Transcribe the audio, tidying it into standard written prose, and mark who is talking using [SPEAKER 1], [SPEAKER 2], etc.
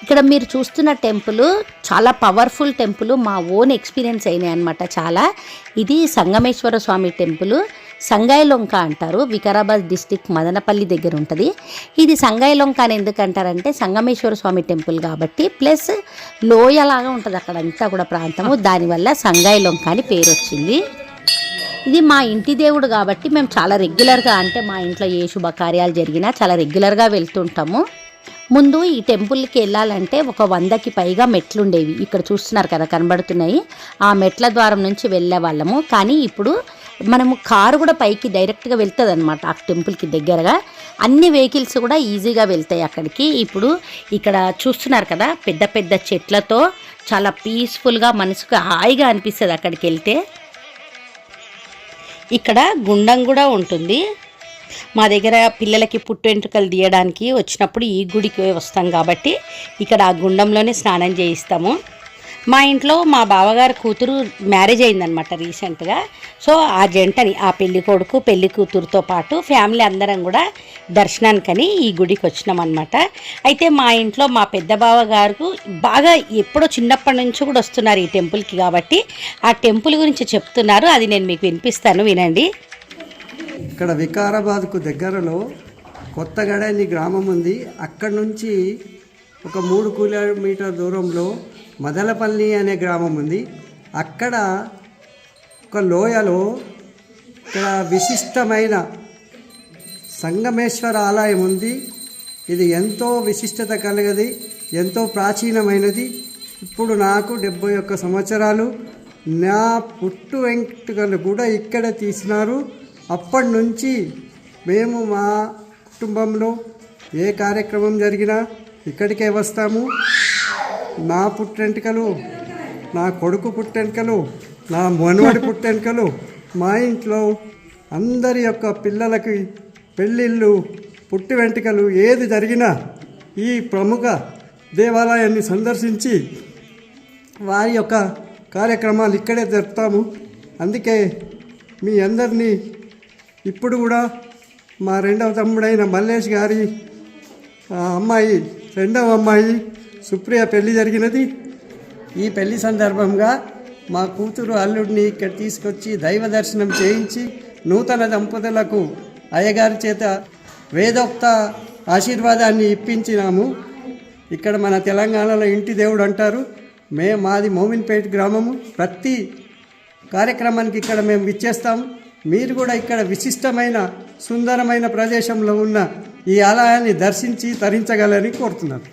[SPEAKER 1] ఇక్కడ మీరు చూస్తున్న టెంపుల్ చాలా పవర్ఫుల్ టెంపుల్. మా ఓన్ ఎక్స్పీరియన్స్ అయినాయి అనమాట చాలా. ఇది సంగమేశ్వర స్వామి టెంపుల్. సంగాయిలొంక అంటారు. వికారాబాద్ డిస్టిక్ మదనపల్లి దగ్గర ఉంటుంది. ఇది సంగాయిలొంక అని ఎందుకు అంటారంటే సంగమేశ్వర స్వామి టెంపుల్ కాబట్టి, ప్లస్ లోయలాగా ఉంటుంది అక్కడంతా కూడా ప్రాంతము. దానివల్ల సంగాయిలొంక అని పేరు వచ్చింది. ఇది మా ఇంటి దేవుడు కాబట్టి మేము చాలా రెగ్యులర్గా, అంటే మా ఇంట్లో ఏ శుభకార్యాలు జరిగినా చాలా రెగ్యులర్గా వెళ్తుంటాము. ముందు ఈ టెంపుల్కి వెళ్ళాలంటే ఒక 100కి పైగా మెట్లు ఉండేవి. ఇక్కడ చూస్తున్నారు కదా కనబడుతున్నాయి. ఆ మెట్ల ద్వారం నుంచి వెళ్ళే వాళ్ళము. కానీ ఇప్పుడు మనము కారు కూడా పైకి డైరెక్ట్గా వెళ్తుంది అనమాట ఆ టెంపుల్కి దగ్గరగా. అన్ని వెహికల్స్ కూడా ఈజీగా వెళ్తాయి అక్కడికి. ఇప్పుడు ఇక్కడ చూస్తున్నారు కదా పెద్ద పెద్ద చెట్లతో చాలా పీస్ఫుల్గా మనసుకు హాయిగా అనిపిస్తుంది అక్కడికి వెళ్తే. ఇక్కడ గుండం కూడా ఉంటుంది. మా దగ్గర పిల్లలకి పుట్టు వెంట్రుకలు తీయడానికి వచ్చినప్పుడు ఈ గుడికి వస్తాం కాబట్టి ఇక్కడ ఆ గుండంలోనే స్నానం చేయిస్తాము. మా ఇంట్లో మా బావగారు కూతురు మ్యారేజ్ అయిందనమాట రీసెంట్గా. సో ఆ జంటని, ఆ పెళ్లి కొడుకు పెళ్లి కూతురుతో పాటు ఫ్యామిలీ అందరం కూడా దర్శనానికని ఈ గుడికి వచ్చినాం అనమాట. అయితే మా ఇంట్లో మా పెద్ద బావగారు బాగా ఎప్పుడో చిన్నప్పటి నుంచి కూడా వస్తున్నారు ఈ టెంపుల్కి కాబట్టి ఆ టెంపుల్ గురించి చెప్తున్నారు. అది నేను మీకు వినిపిస్తాను, వినండి.
[SPEAKER 2] ఇక్కడ వికారాబాద్కు దగ్గరలో కొత్తగడ అని గ్రామం ఉంది. అక్కడి నుంచి ఒక 3 కిలోమీటర్ దూరంలో మదనపల్లి అనే గ్రామం ఉంది. అక్కడ ఒక లోయలో ఇక్కడ విశిష్టమైన సంగమేశ్వర ఆలయం ఉంది. ఇది ఎంతో విశిష్టత కలిగది, ఎంతో ప్రాచీనమైనది. ఇప్పుడు నాకు 71 సంవత్సరాలు. నా పుట్టు వెంట్రుకలు కూడా ఇక్కడ తీసినారు. అప్పటి నుంచి మేము మా కుటుంబంలో ఏ కార్యక్రమం జరిగినా ఇక్కడికే వస్తాము. నా పుట్టెంటుకలు, నా కొడుకు పుట్టెంటుకలు, నా మనవడి పుట్టెంటుకలు, మా ఇంట్లో అందరి యొక్క పిల్లలకి పెళ్ళిళ్ళు, పుట్టి వెంట్రుకలు ఏది జరిగినా ఈ ప్రముఖ దేవాలయాన్ని సందర్శించి వారి యొక్క కార్యక్రమాలు ఇక్కడే జరుపుతాము. అందుకే మీ అందరినీ ఇప్పుడు కూడా మా రెండవ తమ్ముడైన మల్లేష్ గారి అమ్మాయి, రెండవ అమ్మాయి సుప్రియ పెళ్లి జరిగినది. ఈ పెళ్లి సందర్భంగా మా కూతురు అల్లుడిని ఇక్కడ తీసుకొచ్చి దైవ దర్శనం చేయించి నూతన దంపతులకు అయ్యగారి చేత వేదోక్త ఆశీర్వాదాన్ని ఇప్పించినాము. ఇక్కడ మన తెలంగాణలో ఇంటి దేవుడు అంటారు. మాది మోమిన్పేట గ్రామము. ప్రతి కార్యక్రమానికి ఇక్కడ మేము విచ్చేస్తాము. మీరు కూడా ఇక్కడ విశిష్టమైన సుందరమైన ప్రదేశంలో ఉన్న ఈ ఆలయాన్ని దర్శించి తరించగలని కోరుతున్నాను.